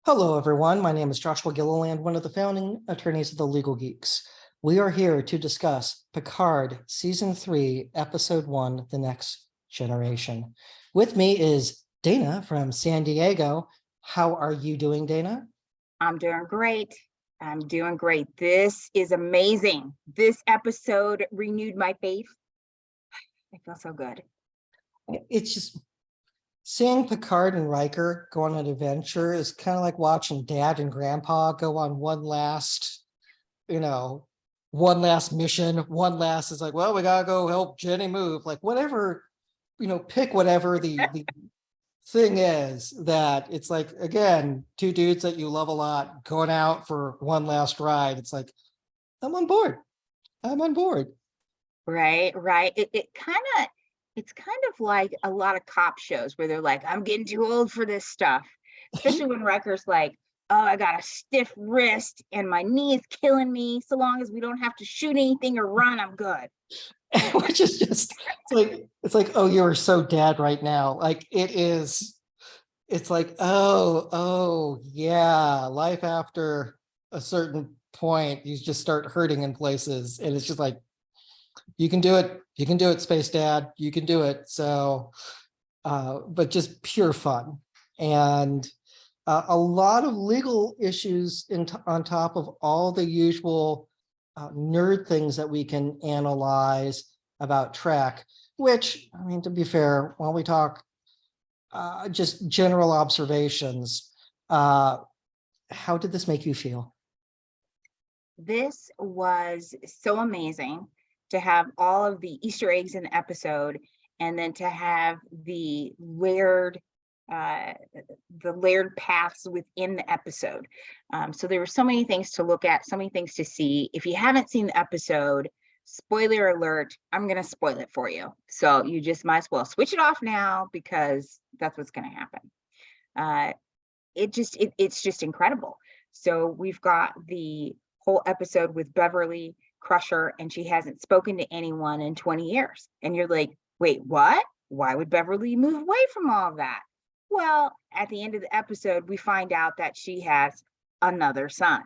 Hello, everyone. My name is Joshua Gilliland, one of the founding attorneys of the Legal Geeks. We are here to discuss Picard Season 3, Episode 1, The Next Generation. With me is Dana from San Diego. How are you doing, Dana? I'm doing great. This is amazing. This episode renewed my faith. I feel so good. It's just seeing Picard and Riker go on an adventure is kind of like watching Dad and Grandpa go on one last mission. One last is like, well, we gotta go help Jenny move. Like whatever, pick whatever the thing is that it's like, again, two dudes that you love a lot going out for one last ride. It's like, I'm on board. I'm on board. Right. It's kind of like a lot of cop shows where they're like, I'm getting too old for this stuff. Especially when Riker's like, oh, I got a stiff wrist and my knee is killing me. So long as we don't have to shoot anything or run, I'm good. Which is just it's like, oh, you're so dad right now. Like it's like, oh yeah, life after a certain point, you just start hurting in places. And it's just like, you can do it, Space Dad, you can do it. So but just pure fun. And a lot of legal issues on top of all the usual nerd things that we can analyze about Trek, which, I mean, to be fair, while we talk just general observations, how did this make you feel? This was so amazing to have all of the Easter eggs in the episode, and then to have the layered paths within the episode. So there were so many things to look at, so many things to see. If you haven't seen the episode, spoiler alert, I'm going to spoil it for you. So you just might as well switch it off now, because that's what's going to happen. It's just incredible. So we've got the whole episode with Beverly Crusher, and she hasn't spoken to anyone in 20 years. And you're like, wait, what? Why would Beverly move away from all of that? Well, at the end of the episode, we find out that she has another son.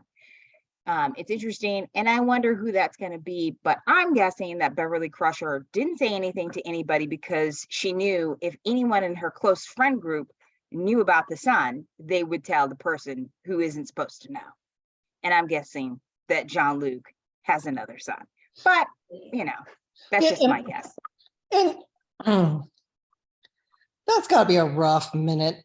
It's interesting, and I wonder who that's going to be, but I'm guessing that Beverly Crusher didn't say anything to anybody because she knew if anyone in her close friend group knew about the son, they would tell the person who isn't supposed to know. And I'm guessing that Jean-Luc has another son, but that's just my guess. And that's got to be a rough minute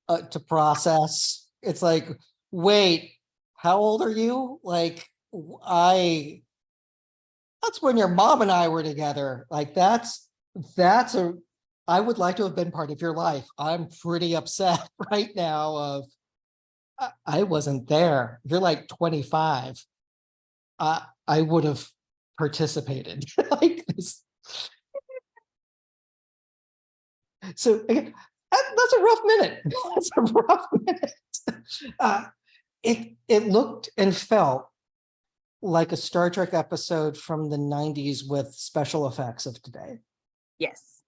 to process. It's like, wait, how old are you? Like, that's when your mom and I were together. Like, I would like to have been part of your life. I'm pretty upset right now of, I wasn't there. You're like 25. I would have participated like this. So again, that's a rough minute. That's a rough minute. It looked and felt like a Star Trek episode from the 90s with special effects of today. Yes.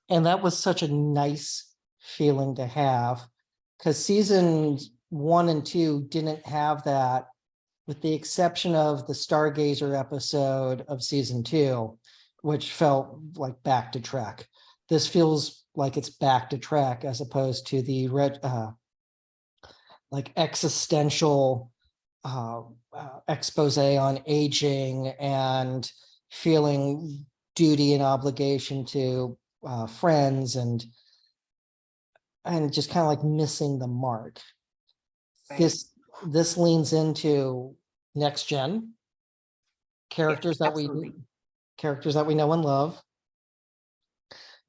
And that was such a nice feeling to have, because seasons 1 and 2 didn't have that, with the exception of the Stargazer episode of season 2, which felt like back to Trek. This feels like it's back to Trek as opposed to the like existential expose on aging and feeling duty and obligation to friends, and just kind of like missing the mark. Right. This leans into next gen characters, yes, characters that we know and love,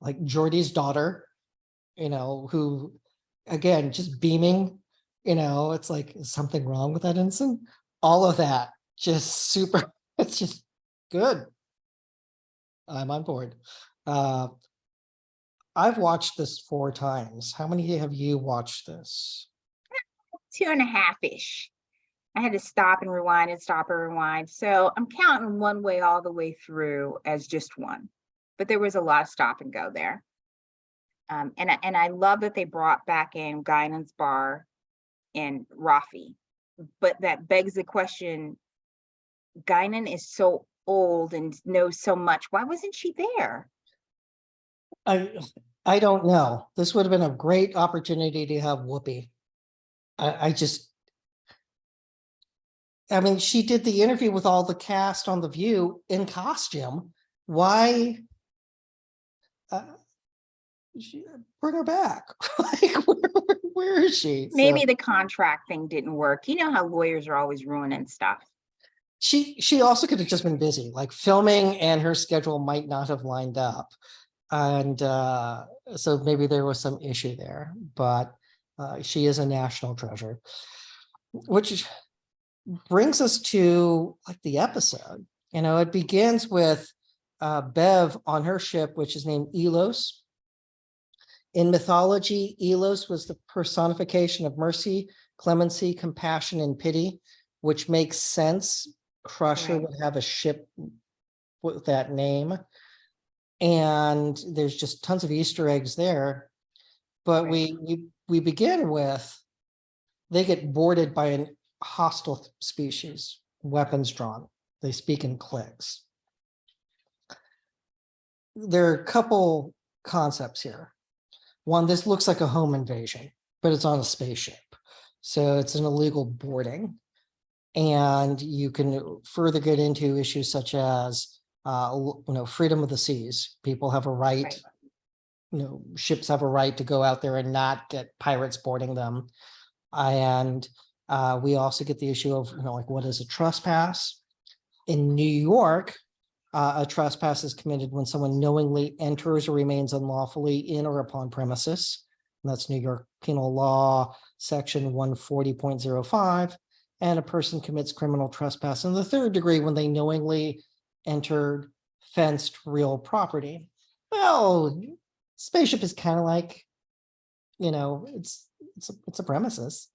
like Geordi's daughter, who, again, just beaming, it's like, is something wrong with that ensign? All of that, just super, it's just good. I'm on board. I've watched this 4 times. How many have you watched this? 2.5-ish. I had to stop and rewind and stop and rewind. So I'm counting one way all the way through as just one. But there was a lot of stop and go there. And I love that they brought back in Guinan's bar and Rafi, but that begs the question, Guinan is so old and knows so much. Why wasn't she there? I don't know. This would have been a great opportunity to have Whoopi. I mean, she did the interview with all the cast on The View in costume. Why? Bring her back. Like, where is she? Maybe the contract thing didn't work. You know how lawyers are always ruining stuff. She also could have just been busy, like filming, and her schedule might not have lined up. And so maybe there was some issue there, but she is a national treasure. Which brings us to like the episode. You know, it begins with Bev on her ship, which is named Elos. In mythology, Elos was the personification of mercy, clemency, compassion, and pity, which makes sense. Crusher Right. would have a ship with that name. And there's just tons of Easter eggs there. But Right. we begin with, they get boarded by a hostile species, weapons drawn. They speak in cliques. There are a couple concepts here. One, this looks like a home invasion, but it's on a spaceship. So it's an illegal boarding. And you can further get into issues such as, freedom of the seas. People have a right, ships have a right to go out there and not get pirates boarding them. And we also get the issue of, like, what is a trespass? In New York, a trespass is committed when someone knowingly enters or remains unlawfully in or upon premises. And that's New York Penal Law, section 140.05. And a person commits criminal trespass in the third degree when they knowingly entered fenced real property. Well, spaceship is kind of like, it's a premises.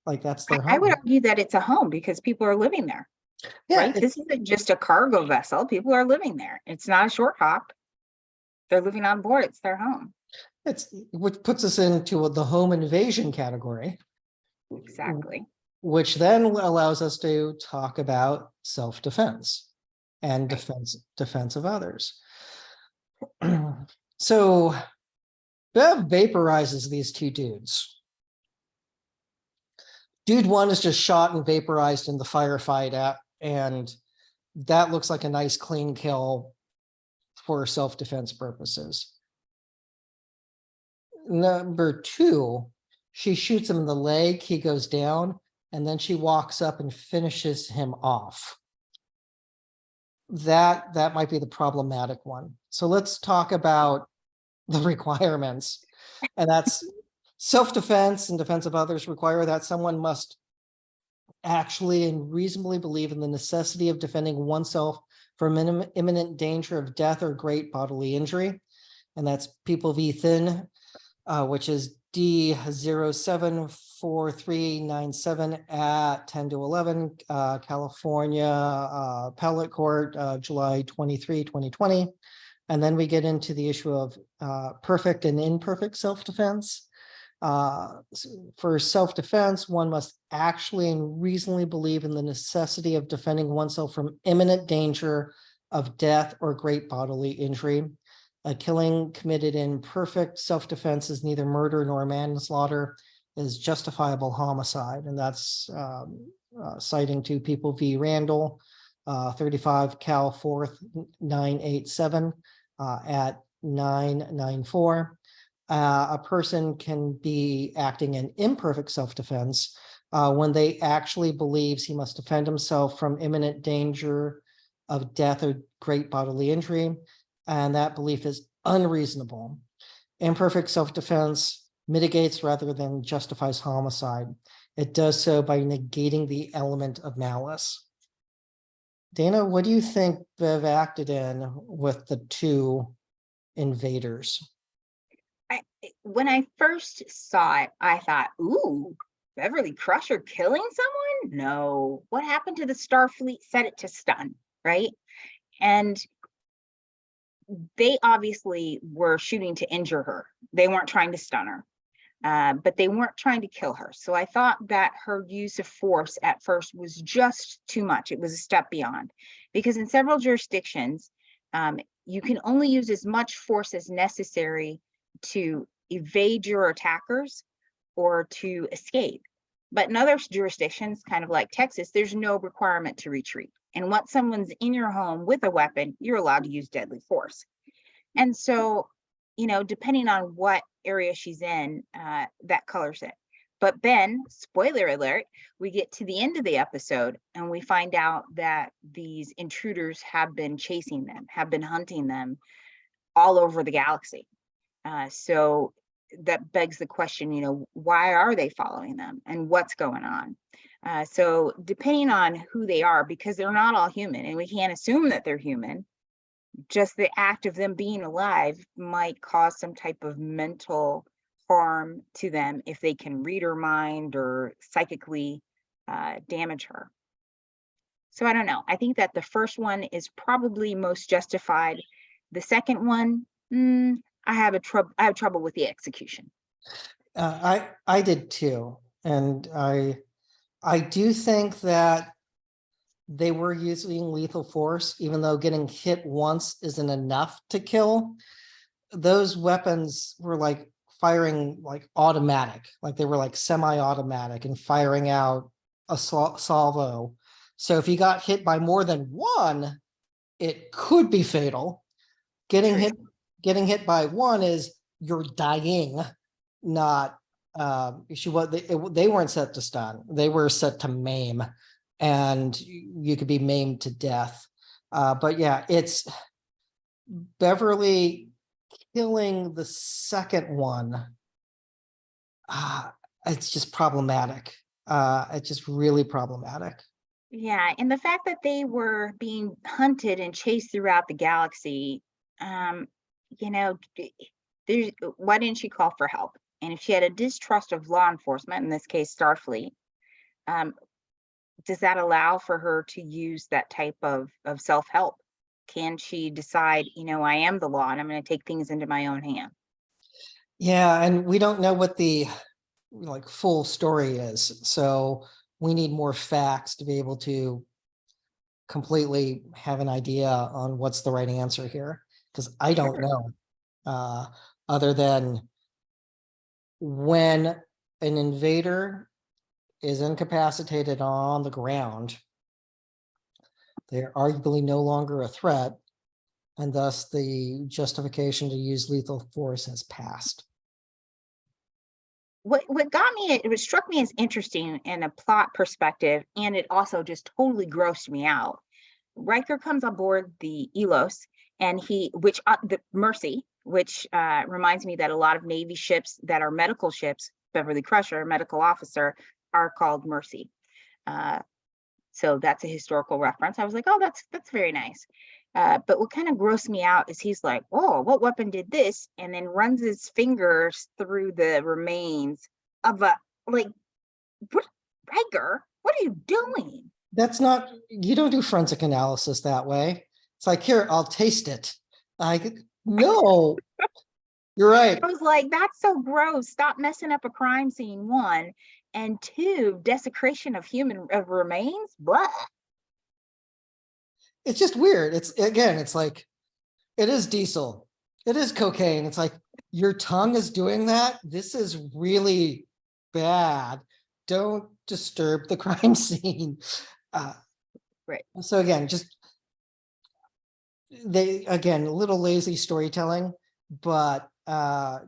Like, that's their I would home. argue that it's a home because people are living there. Yeah, Right? This isn't just a cargo vessel. People are living there. It's not a short hop. They're living on board. It's their home. it's which puts us into the home invasion category. Exactly. Which then allows us to talk about self-defense and defense of others. So Bev vaporizes these two dudes. Dude one is just shot and vaporized in the firefight, and that looks like a nice clean kill for self-defense purposes. Number two, she shoots him in the leg, he goes down, and then she walks up and finishes him off. That might be the problematic one. So let's talk about the requirements. And that's self-defense and defense of others require that someone must actually and reasonably believe in the necessity of defending oneself from imminent danger of death or great bodily injury. And that's People v. Thin, which is D074397 at 10-11, California Appellate Court, July 23, 2020. And then we get into the issue of perfect and imperfect self-defense. For self-defense, one must actually and reasonably believe in the necessity of defending oneself from imminent danger of death or great bodily injury. A killing committed in perfect self-defense is neither murder nor manslaughter, is justifiable homicide. And that's citing to People v. Randall, 35 Cal 4th 987 at 994. A person can be acting in imperfect self-defense when they actually believes he must defend himself from imminent danger of death or great bodily injury, and that belief is unreasonable. Imperfect self-defense mitigates rather than justifies homicide. It does so by negating the element of malice. Dana, what do you think Bev acted in with the two invaders? When I first saw it, I thought, ooh, Beverly Crusher killing someone? No. What happened to the Starfleet set it to stun, right? And they obviously were shooting to injure her. They weren't trying to stun her. But they weren't trying to kill her. So I thought that her use of force at first was just too much. It was a step beyond, because in several jurisdictions, you can only use as much force as necessary to evade your attackers or to escape. But in other jurisdictions, kind of like Texas, there's no requirement to retreat. And once someone's in your home with a weapon, you're allowed to use deadly force. And so, depending on what area she's in, that colors it. But then, spoiler alert, we get to the end of the episode and we find out that these intruders have been chasing them, have been hunting them all over the galaxy. So that begs the question, why are they following them and what's going on? So depending on who they are, because they're not all human and we can't assume that they're human, just the act of them being alive might cause some type of mental harm to them if they can read her mind or psychically damage her. So I don't know. I think that the first one is probably most justified. The second one, I have trouble with the execution. I did too, and I do think that they were using lethal force, even though getting hit once isn't enough to kill. Those weapons were like firing like automatic, like they were like semi-automatic and firing out a salvo. So if you got hit by more than one, it could be fatal. Getting hit by one is you're dying, not they weren't set to stun, they were set to maim, and you could be maimed to death. But yeah, it's Beverly killing the second one. It's just problematic. It's just really problematic. Yeah, and the fact that they were being hunted and chased throughout the galaxy, why didn't she call for help? And if she had a distrust of law enforcement, in this case Starfleet, does that allow for her to use that type of self-help? Can she decide, I am the law and I'm going to take things into my own hand? Yeah, and we don't know what the full story is, so we need more facts to be able to completely have an idea on what's the right answer here, because I don't know, other than when an invader is incapacitated on the ground, they're arguably no longer a threat, and thus the justification to use lethal force has passed. What struck me as interesting in a plot perspective, and it also just totally grossed me out. Riker comes on board the Elos, and the Mercy, which reminds me that a lot of Navy ships that are medical ships, Beverly Crusher, medical officer, are called Mercy. So that's a historical reference. I was like, oh, that's very nice. But what kind of grossed me out is he's like, oh, what weapon did this? And then runs his fingers through the remains of what, Riker, what are you doing? That's not, you don't do forensic analysis that way. It's like, here, I'll taste it. No, you're right. I was like, that's so gross. Stop messing up a crime scene, one. And two, desecration of remains. Blah. It's just weird. It's like, it is diesel. It is cocaine. It's like, your tongue is doing that. This is really bad. Don't disturb the crime scene. Right. So again, a little lazy storytelling, but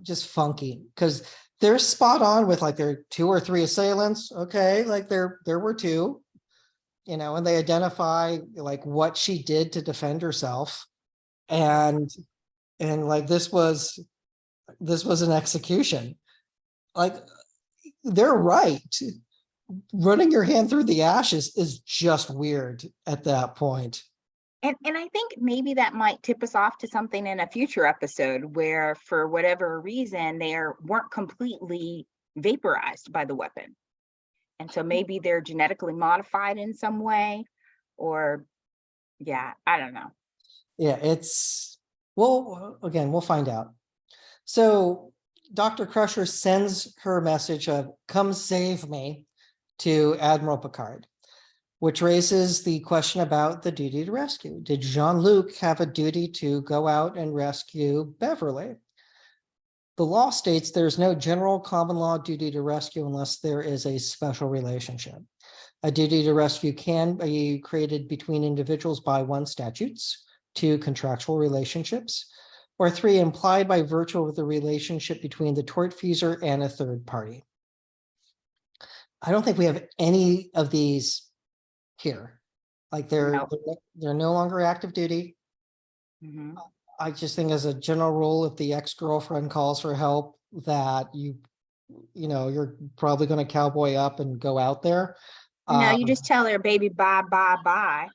just funky, because they're spot on with like their 2 or 3 assailants. Okay, like there were 2, and they identify like what she did to defend herself, and like this was an execution. Like, they're right. Running your hand through the ashes is just weird at that point. And I think maybe that might tip us off to something in a future episode where, for whatever reason, they weren't completely vaporized by the weapon. And so maybe they're genetically modified in some way, or, yeah, I don't know. Yeah, Well, again, we'll find out. So Dr. Crusher sends her message of "come save me" to Admiral Picard, which raises the question about the duty to rescue. Did Jean-Luc have a duty to go out and rescue Beverly? The law states there's no general common law duty to rescue unless there is a special relationship. A duty to rescue can be created between individuals by 1, statutes, 2, contractual relationships, or 3, implied by virtue of the relationship between the tortfeasor and a third party. I don't think we have any of these here. Like they're no longer active duty. Mhm. I just think as a general rule, if the ex-girlfriend calls for help, that you're probably going to cowboy up and go out there. No, you just tell her, baby, bye, bye, bye.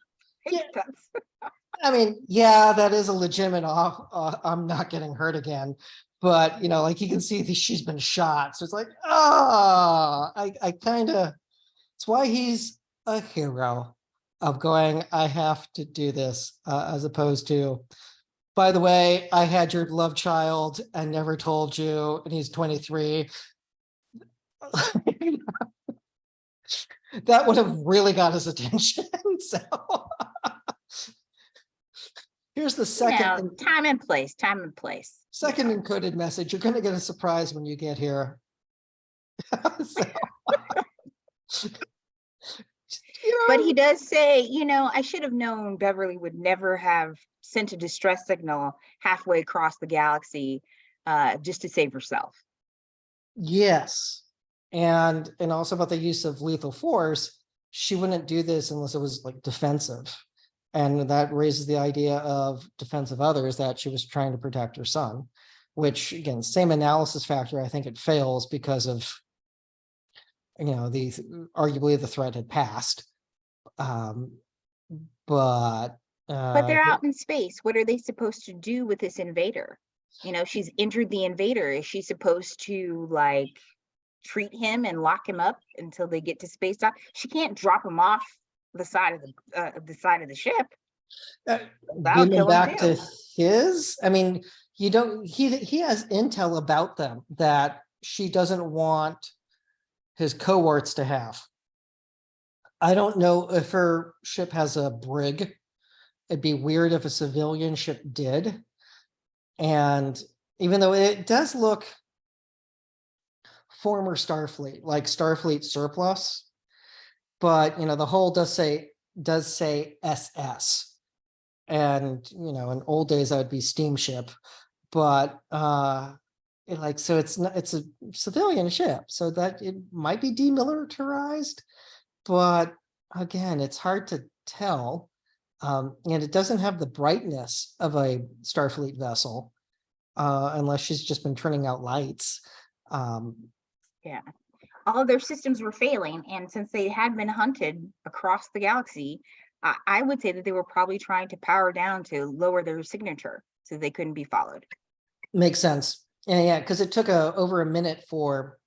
Yeah. That's- I mean, yeah, that is a legitimate I'm not getting hurt again. But, like you can see that she's been shot. So it's like, I kind of, it's why he's a hero of going, I have to do this, as opposed to, by the way, I had your love child and never told you, and he's 23. That would have really got his attention. So here's the second. Time and place, time and place. Second encoded message. You're going to get a surprise when you get here. But he does say, I should have known Beverly would never have sent a distress signal halfway across the galaxy just to save herself. Yes. And also about the use of lethal force. She wouldn't do this unless it was like defensive. And that raises the idea of defense of others, that she was trying to protect her son, which again, same analysis factor. I think it fails because of, arguably the threat had passed. But they're out in space. What are they supposed to do with this invader? She's injured the invader. Is she supposed to treat him and lock him up until they get to space dock? She can't drop him off the side of the ship. Beaming back to his, I mean, he has intel about them that she doesn't want his cohorts to have. I don't know if her ship has a brig. It'd be weird if a civilian ship did. And even though it does look former Starfleet, like Starfleet surplus, but the hull does say SS. And in old days that would be steamship, but so it's a civilian ship, so that it might be demilitarized, but again, it's hard to tell. And it doesn't have the brightness of a Starfleet vessel, unless she's just been turning out lights. Yeah, all of their systems were failing, and since they had been hunted across the galaxy, I would say that they were probably trying to power down to lower their signature so they couldn't be followed. Makes sense. Yeah, because it took over a minute for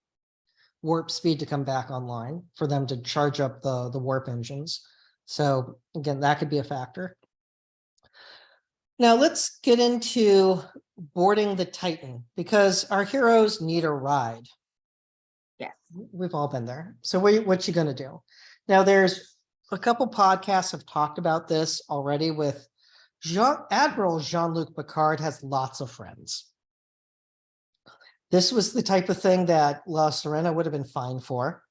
warp speed to come back online, for them to charge up the warp engines. So again, that could be a factor. Now let's get into boarding the Titan, because our heroes need a ride. Yes. We've all been there. So what you going to do? Now there's a couple podcasts have talked about this already with Admiral Jean-Luc Picard has lots of friends. This was the type of thing that La Sirena would have been fine for.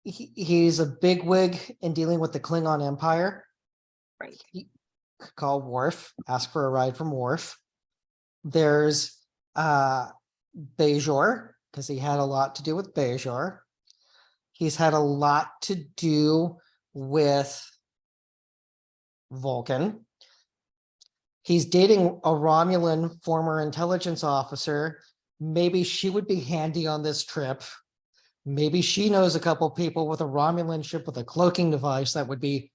He's a bigwig in dealing with the Klingon Empire. Right. He could call Worf, ask for a ride from Worf. There's Bajor, because he had a lot to do with Bajor. He's had a lot to do with Vulcan. He's dating a Romulan former intelligence officer. Maybe she would be handy on this trip. Maybe she knows a couple people with a Romulan ship with a cloaking device that would be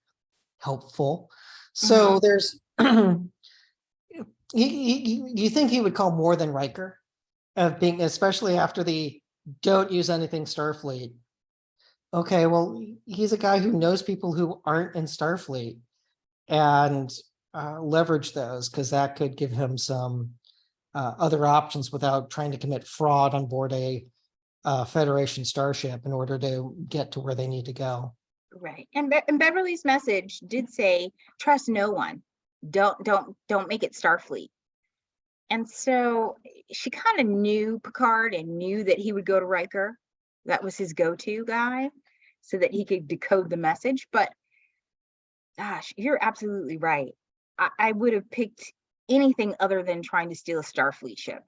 helpful. So there's, you think he would call more than Riker, being, especially after the don't use anything Starfleet. Okay, well, he's a guy who knows people who aren't in Starfleet. And leverage those, because that could give him some other options without trying to commit fraud on board a Federation starship in order to get to where they need to go. Right. And Beverly's message did say, trust no one. Don't make it Starfleet. And so she kind of knew Picard and knew that he would go to Riker. That was his go-to guy, so that he could decode the message. But gosh, you're absolutely right. I would have picked anything other than trying to steal a Starfleet ship.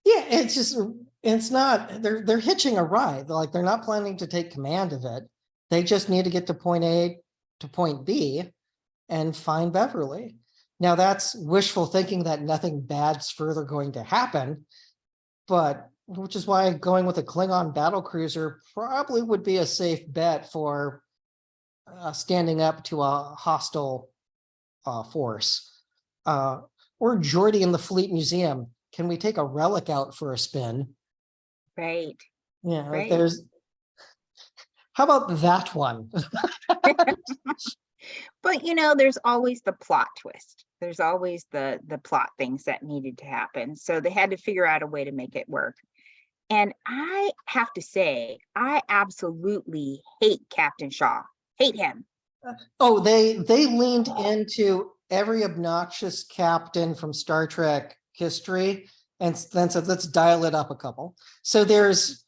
Yeah, it's not, they're hitching a ride. Like, they're not planning to take command of it. They just need to get to point A to point B and find Beverly. Now, that's wishful thinking that nothing bad's further going to happen, but which is why going with a Klingon battlecruiser probably would be a safe bet for standing up to a hostile force. Or Geordi in the Fleet Museum. Can we take a relic out for a spin? Right. Yeah, Right. there's, how about that one? But there's always the plot twist. There's always the plot things that needed to happen. So they had to figure out a way to make it work. And I have to say, I absolutely hate Captain Shaw. Hate him. Oh, they leaned into every obnoxious captain from Star Trek history and then said, let's dial it up a couple. So there's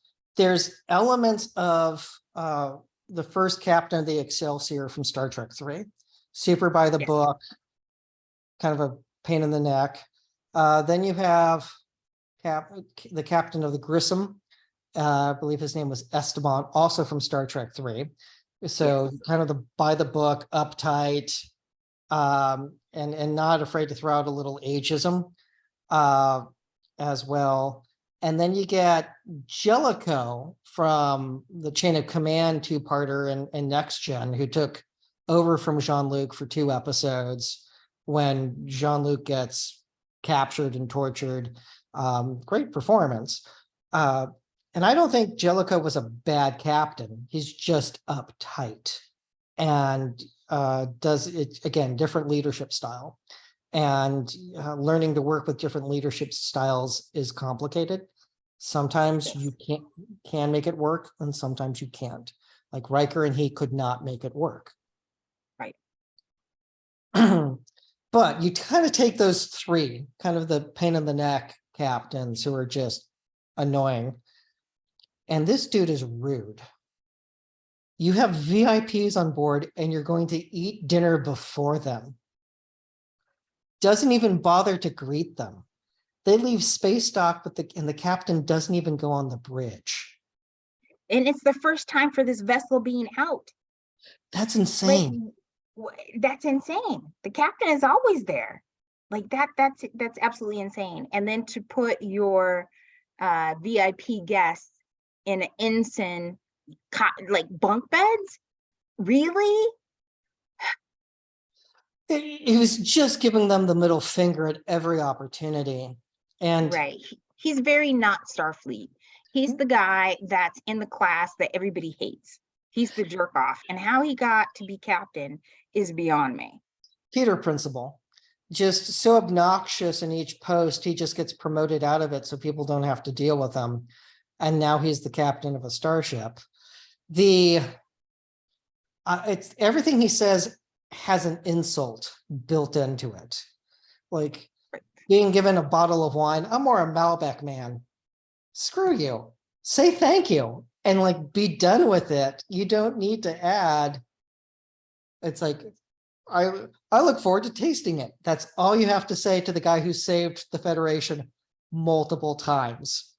elements of the first captain of the Excelsior from Star Trek 3, super by the Yes. book, kind of a pain in the neck. Then you have the captain of the Grissom. I believe his name was Esteban, also from Star Trek 3. So Yes. kind of the by the book, uptight, and not afraid to throw out a little ageism as well. And then you get Jellicoe from the Chain of Command two-parter and Next Gen, who took over from Jean-Luc for 2 episodes when Jean-Luc gets captured and tortured. Great performance. And I don't think Jellicoe was a bad captain. He's just uptight and does it, again, different leadership style. And learning to work with different leadership styles is complicated. Sometimes you can make it work, and sometimes you can't. Like Riker and he could not make it work. Right. But you kind of take those 3, kind of the pain in the neck captains who are just annoying. And this dude is rude. You have VIPs on board and you're going to eat dinner before them. Doesn't even bother to greet them. They leave space dock, but the captain doesn't even go on the bridge. And it's the first time for this vessel being out. That's insane. That's insane. The captain is always there. Like that's absolutely insane. And then to put your VIP guests in an ensign like bunk beds, really? He was just giving them the middle finger at every opportunity. And right, he's very not Starfleet. He's the guy that's in the class that everybody hates. He's the jerk off, and how he got to be captain is beyond me. Peter principle, just so obnoxious in each post, he just gets promoted out of it so people don't have to deal with him. And now he's the captain of a starship. It's everything he says has an insult built into it. Like being given a bottle of wine, I'm more a Malbec man. Screw you. Say thank you and like be done with it. You don't need to add. It's like, I look forward to tasting it. That's all you have to say to the guy who saved the Federation multiple times.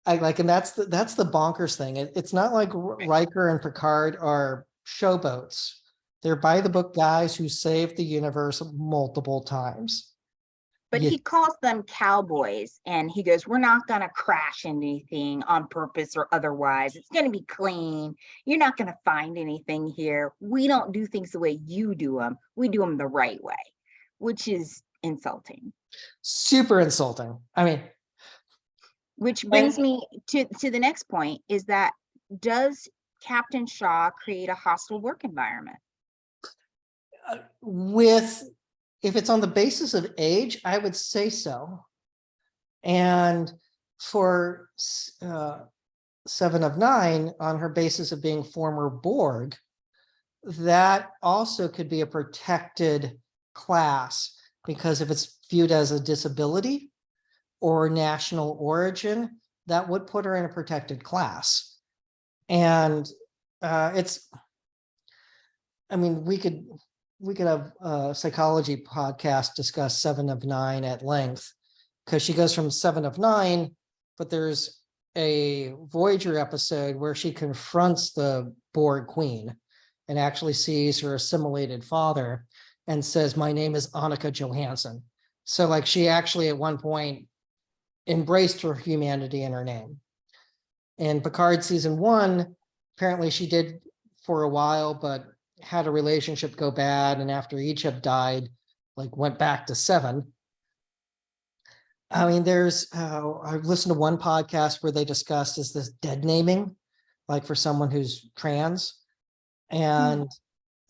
And that's the bonkers thing. It's not like Riker and Picard are showboats. They're by the book guys who saved the universe multiple times. But he calls them cowboys, and he goes, we're not going to crash anything on purpose or otherwise. It's going to be clean. You're not going to find anything here. We don't do things the way you do them. We do them the right way, which is insulting. Super insulting. I mean, which brings me to the next point, is that does Captain Shaw create a hostile work environment? with, if it's on the basis of age, I would say so. And for 7 of 9, on her basis of being former Borg, that also could be a protected class, because if it's viewed as a disability or national origin, that would put her in a protected class. And it's, I mean, we could have a psychology podcast discuss 7 of 9 at length, because she goes from 7 of 9, but there's a Voyager episode where she confronts the Borg queen and actually sees her assimilated father and says, "My name is Annika Johansson." So like she actually at one point embraced her humanity in her name. In Picard season 1, apparently she did for a while, but had a relationship go bad, and after each have died, like went back to 7. I mean, there's I've listened to one podcast where they discussed is this dead naming, like for someone who's trans, and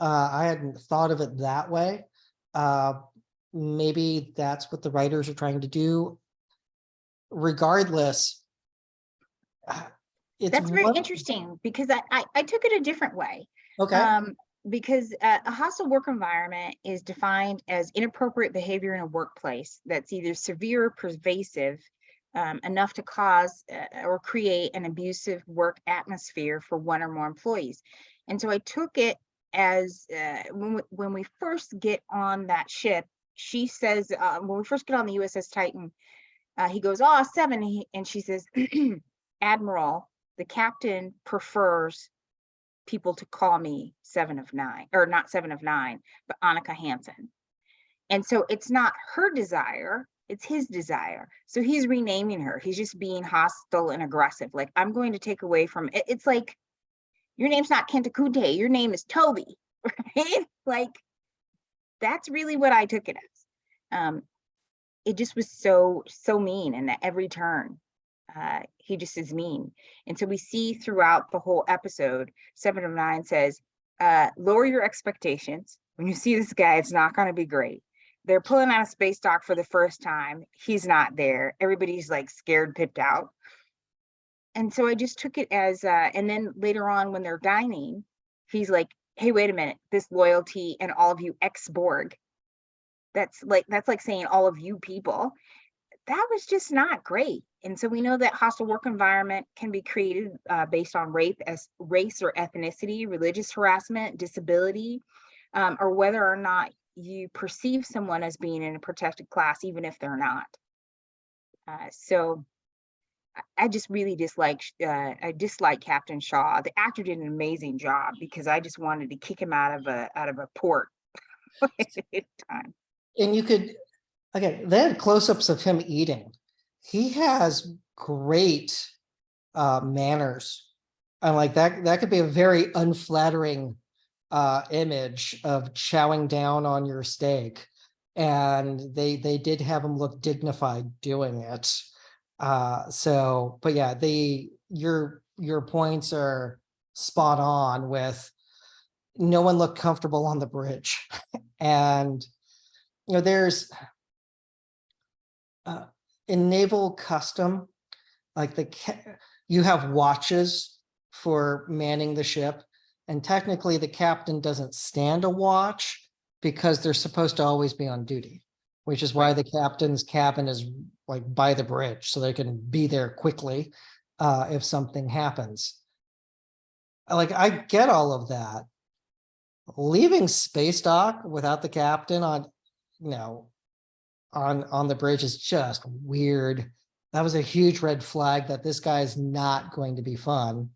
I hadn't thought of it that way. Maybe that's what the writers are trying to do. Regardless, it's That's very interesting, because I took it a different way. Okay. Because a hostile work environment is defined as inappropriate behavior in a workplace that's either severe or pervasive, enough to cause or create an abusive work atmosphere for one or more employees. And so I took it as when we first get on that ship, she says, when we first get on the USS Titan, he goes, "Oh, 7," and she says, "Admiral, the captain prefers people to call me 7 of 9, or not 7 of 9, but Annika Hansen." And so it's not her desire, it's his desire. So he's renaming her. He's just being hostile and aggressive. Like, I'm going to take away from it. It's like, your name's not Kentakute, your name is Toby, right? Like, that's really what I took it as. It just was so mean, and at every turn, he just is mean. And so we see throughout the whole episode, 7 of 9 says, lower your expectations. When you see this guy, it's not going to be great. They're pulling out a space dock for the first time. He's not there. Everybody's like scared, pipped out. And so I just took it as, and then later on when they're dining, he's like, "Hey, wait a minute, this loyalty and all of you ex-Borg, that's like saying all of you people." That was just not great. And so we know that hostile work environment can be created based on race or ethnicity, religious harassment, disability, or whether or not you perceive someone as being in a protected class, even if they're not. So I just really dislike Captain Shaw. The actor did an amazing job, because I just wanted to kick him out of a port at the time. And you could, again, they had close-ups of him eating. He has great manners. And like that could be a very unflattering image of chowing down on your steak. And they did have him look dignified doing it. So, but yeah, your points are spot on with no one looked comfortable on the bridge. And there's in naval custom, like you have watches for manning the ship, and technically the captain doesn't stand a watch because they're supposed to always be on duty, which is why the captain's cabin is like by the bridge, so they can be there quickly if something happens. Like, I get all of that. Leaving space dock without the captain on the bridge is just weird. That was a huge red flag that this guy is not going to be fun.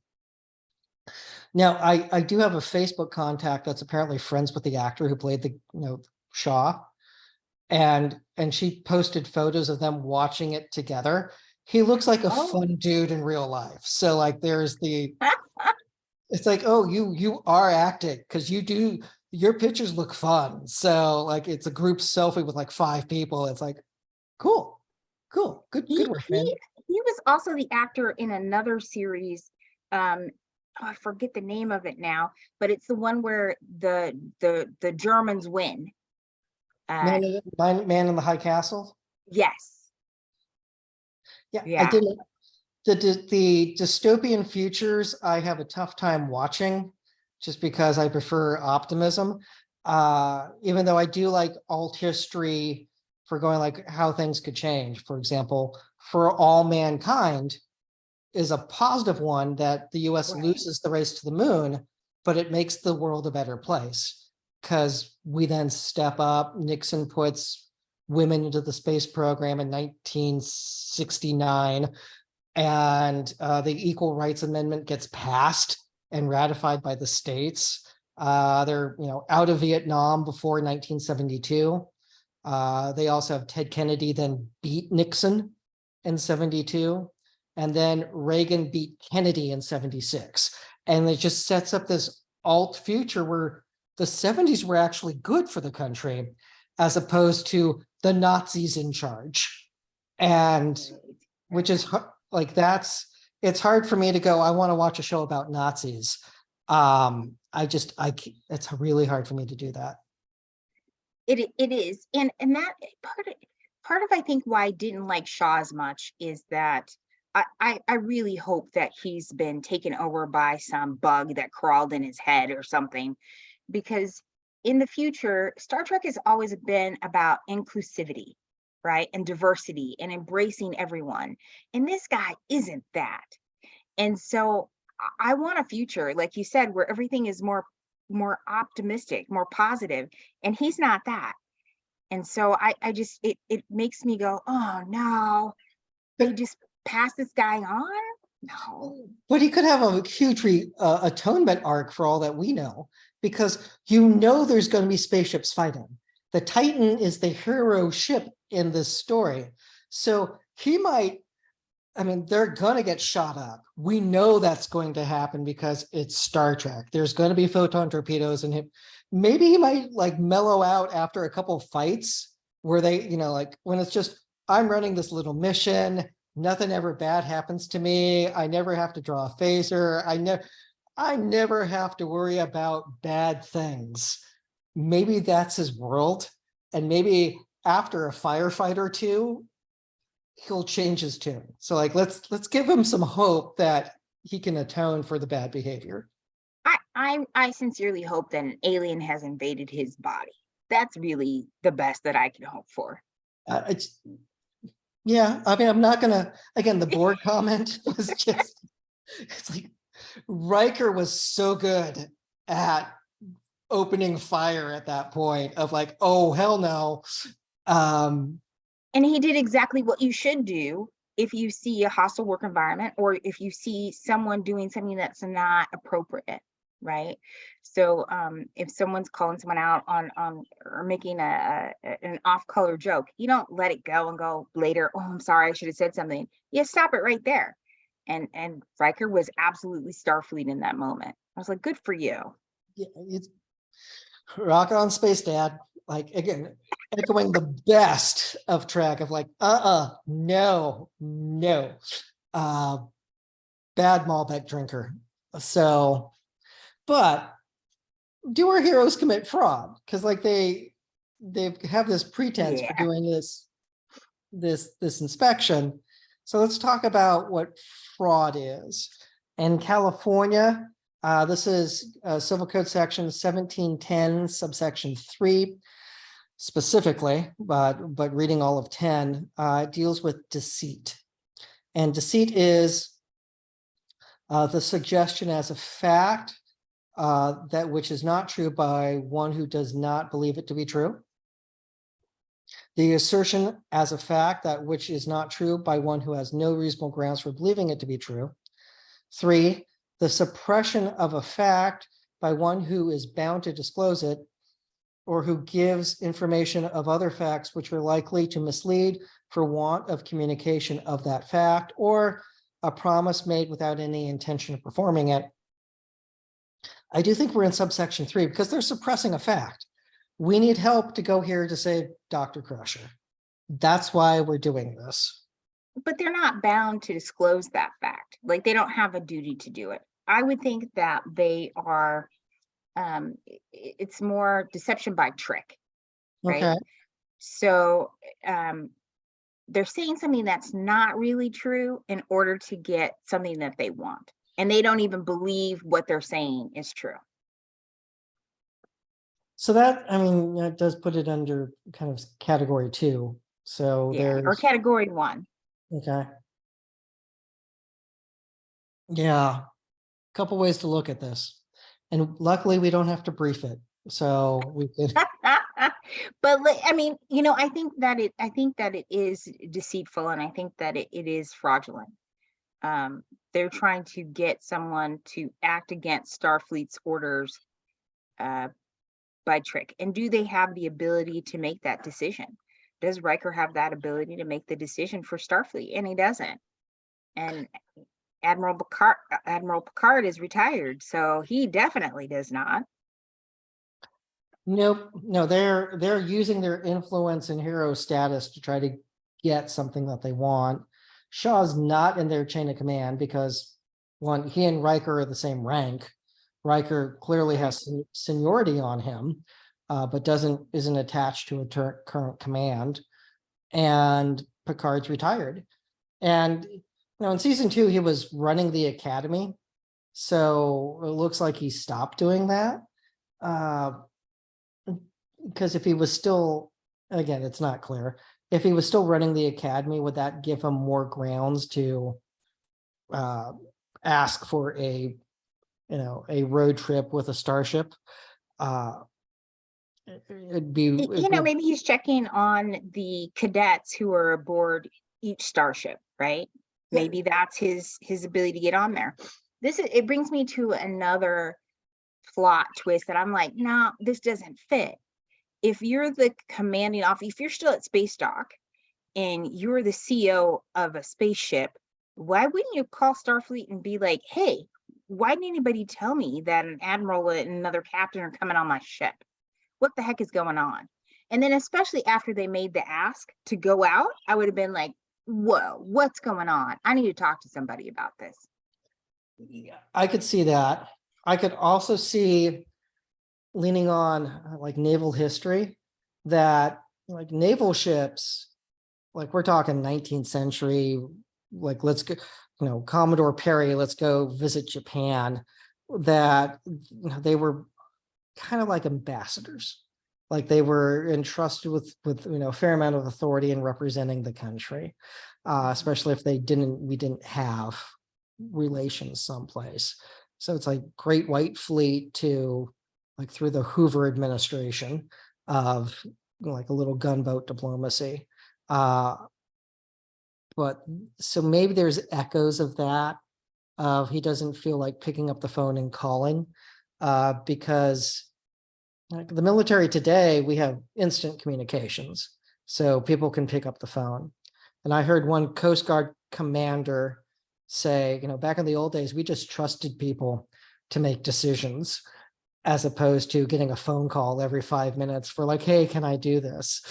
Now, I do have a Facebook contact that's apparently friends with the actor who played the Shaw, and she posted photos of them watching it together. He looks like a fun dude in real life. So like there's it's like, oh, you are acting, because your pictures look fun. So like it's a group selfie with like 5 people. It's like, cool, good work, man. He was also the actor in another series, I forget the name of it now, but it's the one where the Germans win. Man in the High Castle. Yes. Yeah, I Yeah. didn't. The dystopian futures I have a tough time watching, just because I prefer optimism. Even though I do like alt history for going like how things could change. For example, For All Mankind is a positive one that the US Right. loses the race to the moon, but it makes the world a better place because we then step up. Nixon puts women into the space program in 1969, and the Equal Rights Amendment gets passed and ratified by the states. They're out of Vietnam before 1972. They also have Ted Kennedy then beat Nixon in 72. And then Reagan beat Kennedy in 76. And it just sets up this alt future where the 70s were actually good for the country, as opposed to the Nazis in charge. And which is like, it's hard for me to go, I want to watch a show about Nazis. It's really hard for me to do that. It is. And that part of I think why I didn't like Shaw as much is that I really hope that he's been taken over by some bug that crawled in his head or something, because in the future, Star Trek has always been about inclusivity, right? And diversity and embracing everyone. And this guy isn't that. And so I want a future, like you said, where everything is more optimistic, more positive, and he's not that. And so I just it makes me go, oh no, they just pass this guy on? No. But he could have a huge atonement arc for all that we know, because there's going to be spaceships fighting. The Titan is the hero ship in this story. So he might, they're going to get shot up. We know that's going to happen because it's Star Trek. There's going to be photon torpedoes in him. Maybe he might like mellow out after a couple of fights where they, like when it's just, I'm running this little mission. Nothing ever bad happens to me. I never have to draw a phaser. I never have to worry about bad things. Maybe that's his world. And maybe after a firefight or two, he'll change his tune. So like, let's give him some hope that he can atone for the bad behavior. I sincerely hope that an alien has invaded his body. That's really the best that I can hope for. Yeah, I'm not gonna, again, the board comment was just, it's like Riker was so good at opening fire at that point of like, oh, hell no. And he did exactly what you should do if you see a hostile work environment, or if you see someone doing something that's not appropriate, right? So if someone's calling someone out on or making an off-color joke, you don't let it go and go later, oh, I'm sorry, I should have said something. You stop it right there. And Riker was absolutely Starfleet in that moment. I was like, good for you. Yeah, it's rock on, space dad. Like, again, echoing the best of Trek of like, no. Bad Malbec drinker. So, but do our heroes commit fraud? Because like they have this pretense for doing this inspection. So let's talk about what fraud is. In California, this is Civil Code Section 1710, subsection 3, specifically, but reading all of 10, deals with deceit. And deceit is the suggestion as a fact that which is not true by one who does not believe it to be true. The assertion as a fact that which is not true by one who has no reasonable grounds for believing it to be true. 3, the suppression of a fact by one who is bound to disclose it, or who gives information of other facts which are likely to mislead for want of communication of that fact, or a promise made without any intention of performing it. I do think we're in subsection 3 because they're suppressing a fact. We need help to go here to save Dr. Crusher. That's why we're doing this. But they're not bound to disclose that fact. Like, they don't have a duty to do it. I would think that they are, it's more deception by trick, right? Okay. So they're saying something that's not really true in order to get something that they want. And they don't even believe what they're saying is true. So that, I mean, that does put it under kind of category 2. So Yeah. Or there's, category 1. okay. Yeah. Couple ways to look at this. And luckily we don't have to brief it. So we could, But I mean, I think that it is deceitful, and I think that it is fraudulent. They're trying to get someone to act against Starfleet's orders by trick. And do they have the ability to make that decision? Does Riker have that ability to make the decision for Starfleet? And he doesn't. And Admiral Picard is retired, so he definitely does not. nope, no, they're using their influence and hero status to try to get something that they want. Shaw's not in their chain of command because, one, he and Riker are the same rank. Riker clearly has seniority on him, but isn't attached to a current command. And Picard's retired. And in season 2, he was running the academy. So it looks like he stopped doing that. Because if he was still, again, it's not clear. If he was still running the academy, would that give him more grounds to ask for a road trip with a starship? It'd be, Maybe he's checking on the cadets who are aboard each starship, right? Yeah. Maybe that's his ability to get on there. It brings me to another plot twist that I'm like, no, this doesn't fit. If you're the commanding officer, if you're still at Space Dock and you're the CEO of a spaceship, why wouldn't you call Starfleet and be like, hey, why didn't anybody tell me that an admiral and another captain are coming on my ship? What the heck is going on? And then especially after they made the ask to go out, I would have been like, whoa, what's going on? I need to talk to somebody about this. Yeah, I could see that. I could also see, leaning on like naval history, that like naval ships, like we're talking 19th century, like let's go, Commodore Perry, let's go visit Japan, that they were kind of like ambassadors. Like they were entrusted with a fair amount of authority in representing the country, especially if we didn't have relations someplace. So it's like Great White Fleet to like through the Hoover administration of like a little gunboat diplomacy. But so maybe there's echoes of that, of he doesn't feel like picking up the phone and calling, because like the military today, we have instant communications, so people can pick up the phone. And I heard one Coast Guard commander say, back in the old days, we just trusted people to make decisions, as opposed to getting a phone call every 5 minutes for like, hey, can I do this?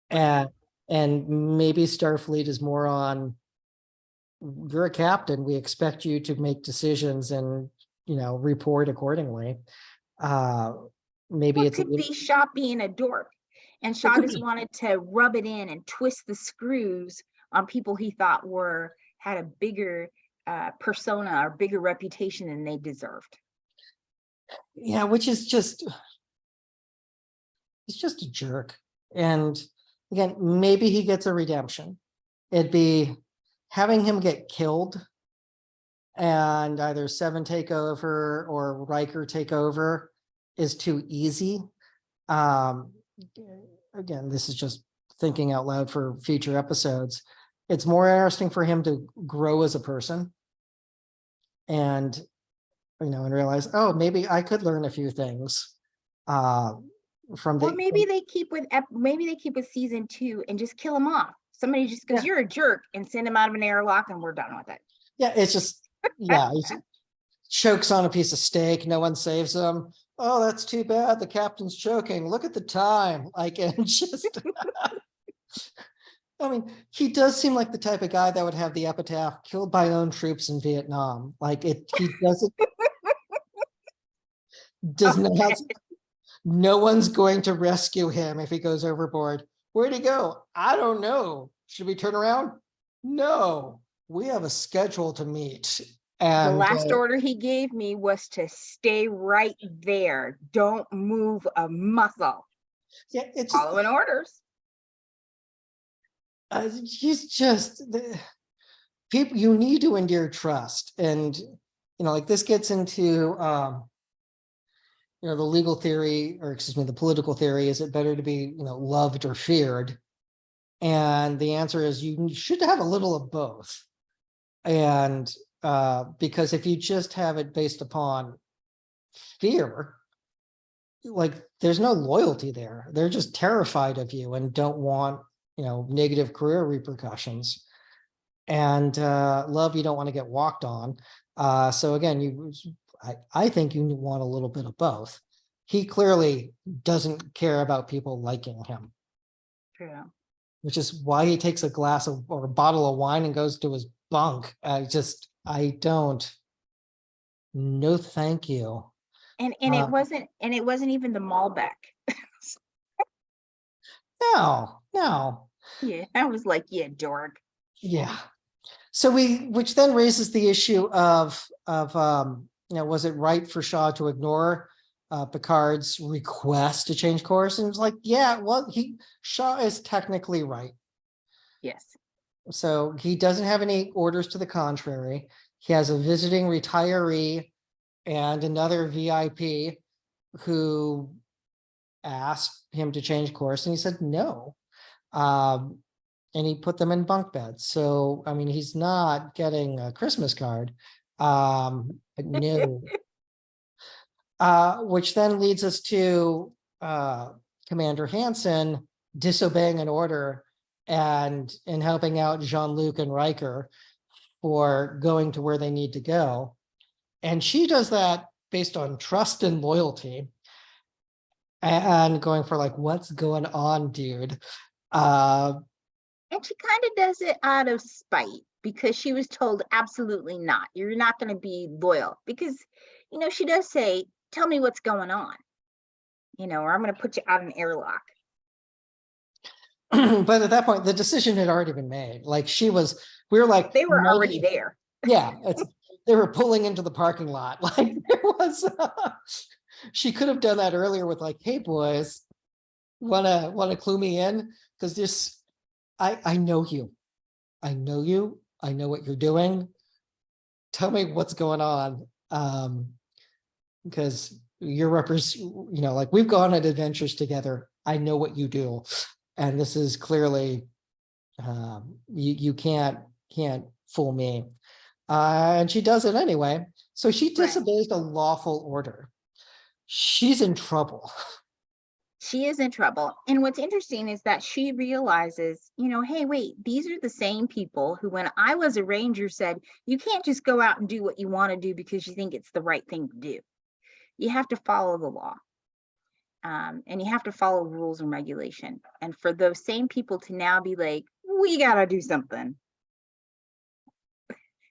And maybe Starfleet is more on, you're a captain, we expect you to make decisions and report accordingly. Maybe It it's could be Shaw being a dork, and Shaw just wanted to rub it in and twist the screws on people he thought had a bigger persona or bigger reputation than they deserved. Yeah, which is just, it's just a jerk. And again, maybe he gets a redemption. It'd be having him get killed and either Seven take over or Riker take over is too easy. Again, this is just thinking out loud for future episodes. It's more interesting for him to grow as a person and and realize, oh, maybe I could learn a few things from the. Or maybe they keep with season 2 and just kill him off. Somebody just goes, you're a jerk, and send him out of an airlock, and we're done with it. Yeah, it's just he chokes on a piece of steak. No one saves him. Oh, that's too bad. The captain's choking. Look at the time. Like, and just I mean, he does seem like the type of guy that would have the epitaph killed by own troops in Vietnam. Like he does not, Okay. no one's going to rescue him if he goes overboard. Where'd he go? I don't know. Should we turn around? No, we have a schedule to meet. The And last order he gave me was to stay right there. Don't move a muscle. yeah, it's just, Following orders. he's just people. You need to endear trust, and like this gets into the legal theory, or excuse me, the political theory. Is it better to be loved or feared? And the answer is you should have a little of both. And because if you just have it based upon fear, like there's no loyalty there. They're just terrified of you and don't want negative career repercussions. And love, you don't want to get walked on. So again, I think you want a little bit of both. He clearly doesn't care about people liking him. True. Which is why he takes a glass of or a bottle of wine and goes to his bunk. I don't. No, thank you. And it wasn't even the Malbec. No. Yeah, I was like, yeah, dork. Yeah. So which then raises the issue of was it right for Shaw to ignore Picard's request to change course? And it was like, yeah, well, Shaw is technically right. Yes. So he doesn't have any orders to the contrary. He has a visiting retiree and another VIP who asked him to change course, and he said no. And he put them in bunk beds. So, I mean, he's not getting a Christmas card. No. Which then leads us to Commander Hansen disobeying an order and helping out Jean-Luc and Riker for going to where they need to go. And she does that based on trust and loyalty and going for like, what's going on, dude? And she kind of does it out of spite because she was told absolutely not. You're not going to be loyal because, she does say, tell me what's going on, or I'm going to put you out an airlock. But at that point, the decision had already been made. Like we were like, they were already there. Yeah, they were pulling into the parking lot. Like there was, she could have done that earlier with like, hey boys, wanna clue me in? Because this, I know you. I know you. I know what you're doing. Tell me what's going on. Because you're like we've gone on adventures together. I know what you do. And this is clearly you can't fool me. And she does it anyway. So she disobeys a lawful order. She's in trouble. She is in trouble. And what's interesting is that she realizes, hey, wait, these are the same people who, when I was a ranger, said, you can't just go out and do what you want to do because you think it's the right thing to do. You have to follow the law. And you have to follow rules and regulation. And for those same people to now be like, we got to do something,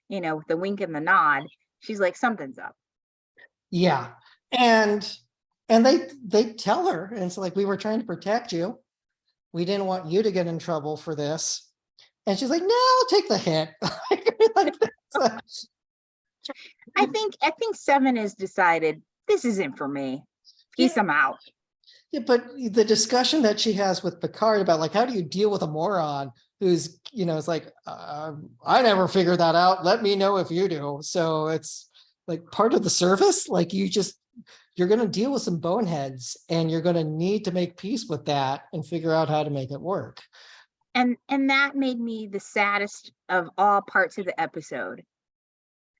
with the wink and the nod, she's like, something's up. Yeah. And they tell her, and it's like, we were trying to protect you. We didn't want you to get in trouble for this. And she's like, no, I'll take the hint. I think 7 has decided this isn't for me. Peace, I'm out. Yeah, but the discussion that she has with Picard about like, how do you deal with a moron who's, it's like, I never figured that out. Let me know if you do. So it's like part of the service. Like you're going to deal with some boneheads and you're going to need to make peace with that and figure out how to make it work. And that made me the saddest of all parts of the episode.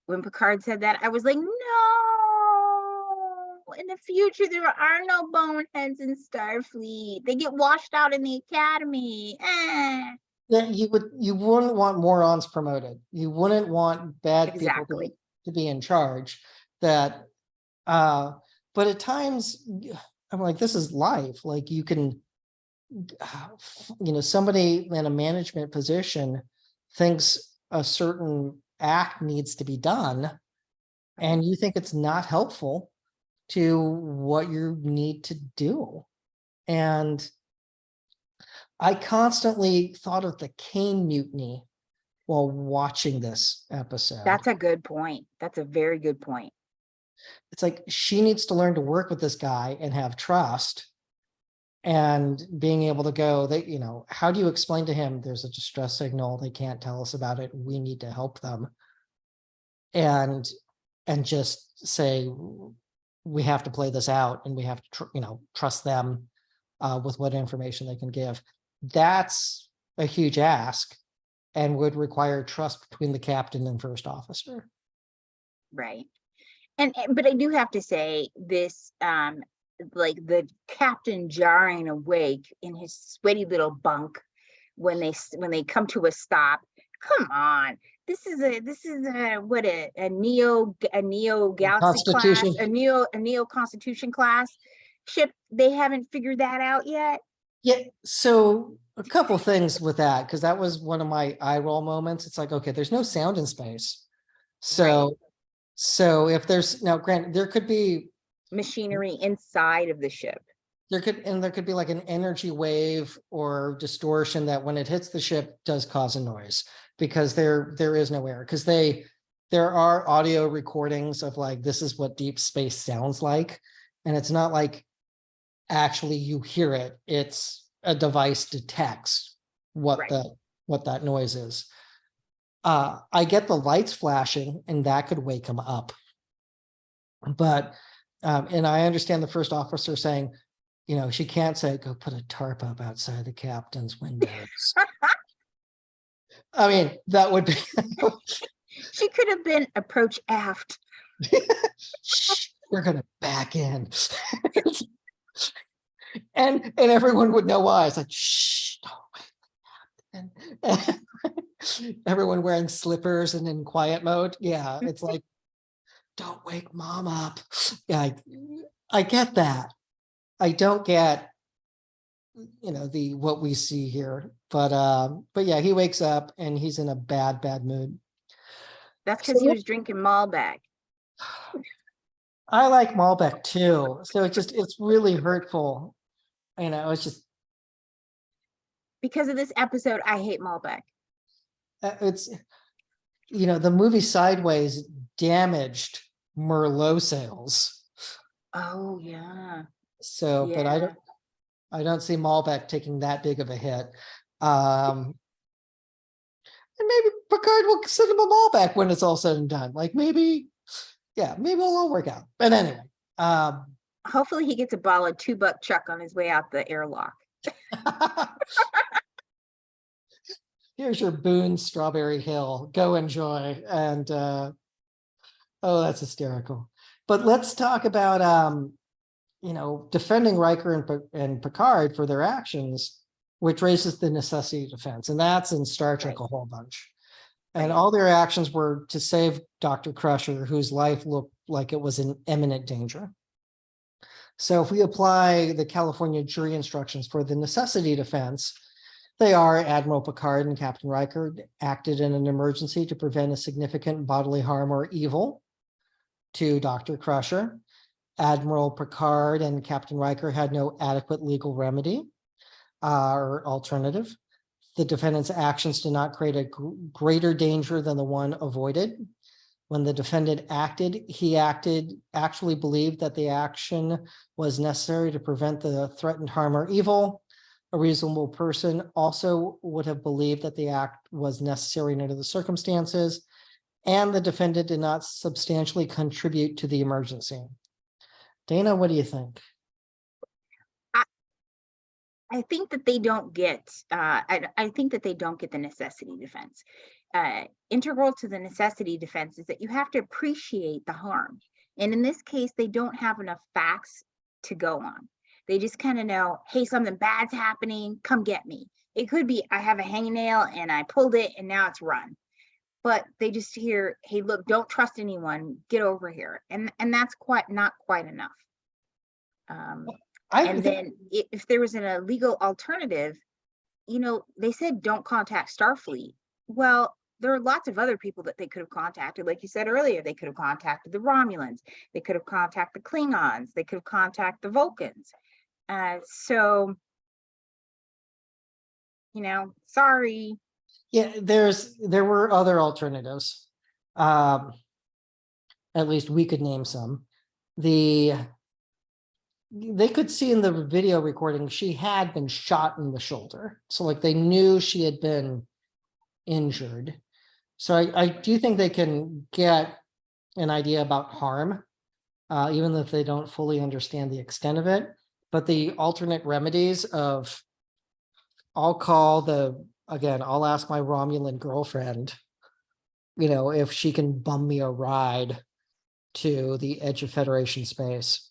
When Picard said that, I was like, no, in the future, there are no boneheads in Starfleet. They get washed out in the academy. Yeah, you wouldn't want morons promoted. You wouldn't want bad people to be in charge. That, but at times I'm like, this is life. Like you can somebody in a management position thinks a certain act needs to be done, and you think it's not helpful to what you need to do. And I constantly thought of the Kane mutiny while watching this episode. That's a good point. That's a very good point. It's like she needs to learn to work with this guy and have trust, and being able to go, how do you explain to him there's a distress signal, they can't tell us about it, we need to help them, and just say we have to play this out, and we have to trust them with what information they can give. That's a huge ask, and would require trust between the captain and first officer. Right. But I do have to say this, like the captain jarring awake in his sweaty little bunk when they come to a stop. Come on. This is a what a neo galaxy class, a neo constitution class ship. They haven't figured that out yet. Yeah, so a couple things with that, because that was one of my eye roll moments. It's like, okay, there's no sound in space. So if there's now, granted, there could be machinery inside of the ship. There could be like an energy wave or distortion that when it hits the ship does cause a noise, because there is no air, because there are audio recordings of like, this is what deep space sounds like. And it's not like actually you hear it. It's a device detects what that noise is. I get the lights flashing, and that could wake him up. But and I understand the first officer saying, she can't say, go put a tarp up outside the captain's windows. I mean, that would be. She could have been approach aft. We're gonna back in. and everyone would know why. It's like, shh, don't wake the captain. Everyone wearing slippers and in quiet mode. Yeah, it's like, don't wake mom up. Yeah, I get that. I don't get, what we see here, but yeah, he wakes up and he's in a bad mood. That's because he was drinking Malbec. I like Malbec too, so it's really hurtful. It's just because of this episode. I hate Malbec. It's the movie Sideways damaged Merlot sales. Oh yeah. So, yeah. But I don't see Malbec taking that big of a hit. And maybe Picard will send him a Malbec when it's all said and done. Like maybe it'll all work out. But anyway. Hopefully he gets a bottle of $2 Chuck on his way out the airlock. Here's your Boone Strawberry Hill. Go enjoy. And oh, that's hysterical. But let's talk about defending Riker and Picard for their actions, which raises the necessity of defense. And that's in Star Trek a whole bunch. And all their actions were to save Dr. Crusher, whose life looked like it was in imminent danger. So if we apply the California jury instructions for the necessity defense, they are Admiral Picard and Captain Riker acted in an emergency to prevent a significant bodily harm or evil to Dr. Crusher. Admiral Picard and Captain Riker had no adequate legal remedy or alternative. The defendant's actions did not create a greater danger than the one avoided. When the defendant acted, he actually believed that the action was necessary to prevent the threatened harm or evil. A reasonable person also would have believed that the act was necessary under the circumstances, and the defendant did not substantially contribute to the emergency. Dana, what do you think? I think that they don't get, I think that they don't get the necessity defense. Integral to the necessity defense is that you have to appreciate the harm. And in this case, they don't have enough facts to go on. They just kind of know, hey, something bad's happening, come get me. It could be, I have a hangnail and I pulled it and now it's run. But they just hear, hey, look, don't trust anyone, get over here. And that's not quite enough. And then if there was an illegal alternative, they said don't contact Starfleet. Well, there are lots of other people that they could have contacted. Like you said earlier, they could have contacted the Romulans. They could have contacted the Klingons. They could have contacted the Vulcans. So, sorry. Yeah, there were other alternatives. At least we could name some. They could see in the video recording she had been shot in the shoulder. So like they knew she had been injured. So I do think they can get an idea about harm, even if they don't fully understand the extent of it. But the alternate remedies of I'll ask my Romulan girlfriend, if she can bum me a ride to the edge of Federation space,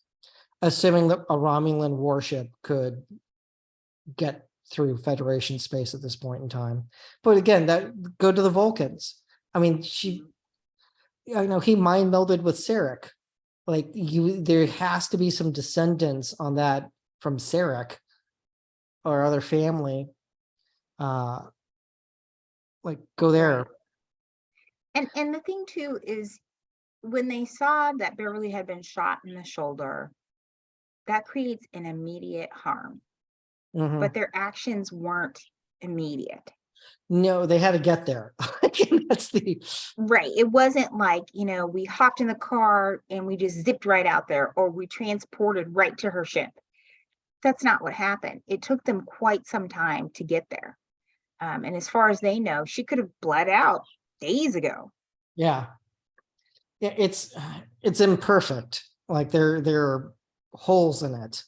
assuming that a Romulan warship could get through Federation space at this point in time. But again, that go to the Vulcans. I mean, he mind melded with Sarek. Like there has to be some descendants on that from Sarek or other family. Like go there. And the thing too is when they saw that Beverly had been shot in the shoulder, that creates an immediate harm. But their actions weren't immediate. No, they had to get there. That's right. It wasn't like, we hopped in the car and we just zipped right out there, or we transported right to her ship. That's not what happened. It took them quite some time to get there. And as far as they know, she could have bled out days ago. Yeah. It's imperfect. Like there are holes in it,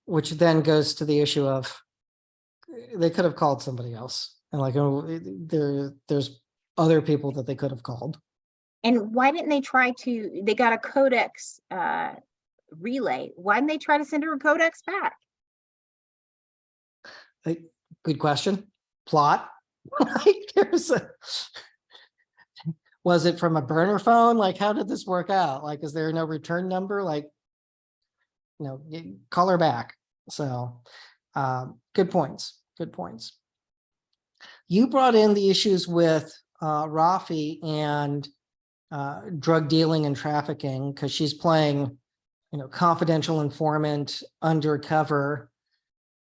which then goes to the issue of they could have called somebody else. And like, there's other people that they could have called. And why didn't they they got a codex relay. Why didn't they try to send her a codex back? Good question. Plot. Was it from a burner phone? Like, how did this work out? Like, is there no return number? Like, call her back. So good points. Good points. You brought in the issues with Rafi and drug dealing and trafficking because she's playing, confidential informant undercover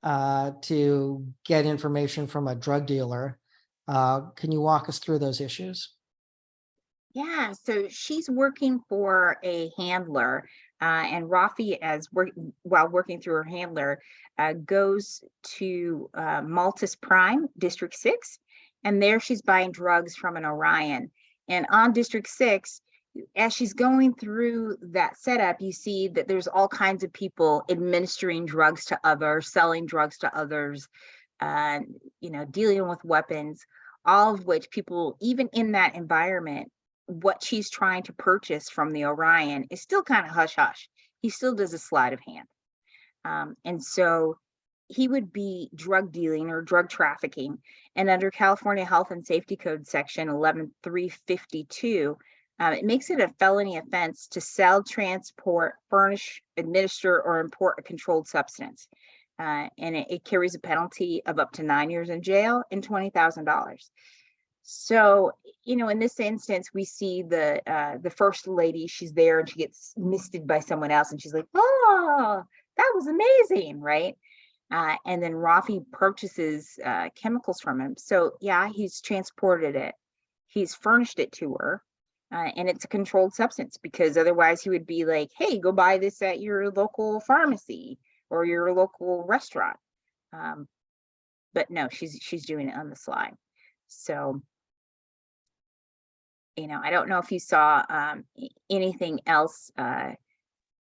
to get information from a drug dealer. Can you walk us through those issues? Yeah, so she's working for a handler, and Rafi, while working through her handler, goes to Maltus Prime, District 6, and there she's buying drugs from an Orion. And on District 6, as she's going through that setup, you see that there's all kinds of people administering drugs to others, selling drugs to others, dealing with weapons, all of which people, even in that environment, what she's trying to purchase from the Orion is still kind of hush hush. He still does a sleight of hand. And so he would be drug dealing or drug trafficking. And under California Health and Safety Code section 11352, it makes it a felony offense to sell, transport, furnish, administer, or import a controlled substance. And it carries a penalty of up to 9 years in jail and $20,000. So, in this instance, we see the first lady, she's there and she gets misted by someone else and she's like, oh, that was amazing, right? And then Rafi purchases chemicals from him. So yeah, he's transported it. He's furnished it to her. And it's a controlled substance because otherwise he would be like, hey, go buy this at your local pharmacy or your local restaurant. But no, she's doing it on the sly. So, I don't know if you saw anything else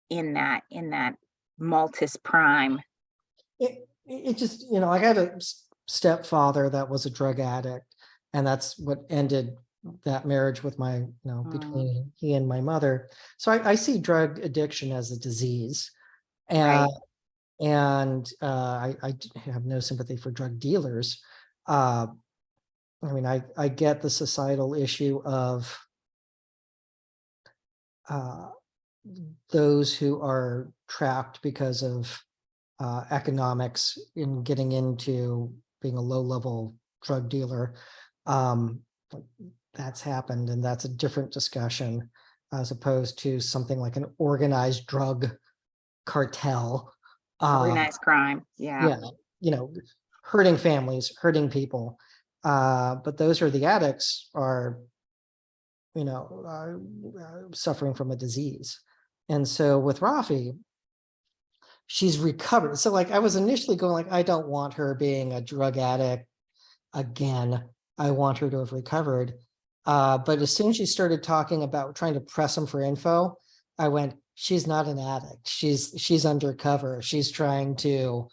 in that Maltus Prime. It just, I got a stepfather that was a drug addict, and that's what ended that marriage with my, between he and my mother. So I see drug addiction as a disease. And right. And I have no sympathy for drug dealers. I get the societal issue of those who are trapped because of economics in getting into being a low-level drug dealer. That's happened, and that's a different discussion as opposed to something like an organized drug cartel. Organized crime. Yeah. Yeah, you know, hurting families, hurting people. But those are the addicts are, suffering from a disease. And so with Rafi, she's recovered. So like I was initially going like, I don't want her being a drug addict again. I want her to have recovered. But as soon as she started talking about trying to press him for info, I went, she's not an addict. She's undercover. She's trying to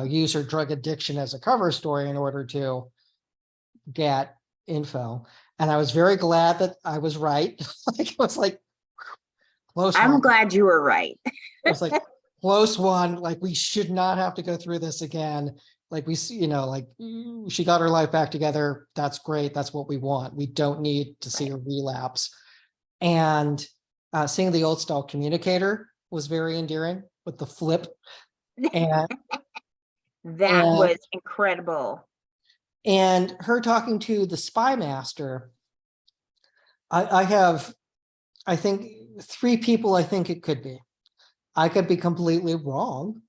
use her drug addiction as a cover story in order to get info. And I was very glad that I was right. Like I was like, close I'm one. glad you were right. I was like, close one. Like we should not have to go through this again. Like we, like she got her life back together. That's great. That's what we want. We don't need to see her relapse. And seeing the old style communicator was very endearing with the flip. And That was incredible. And her talking to the spy master. I think 3 people I think it could be. I could be completely wrong.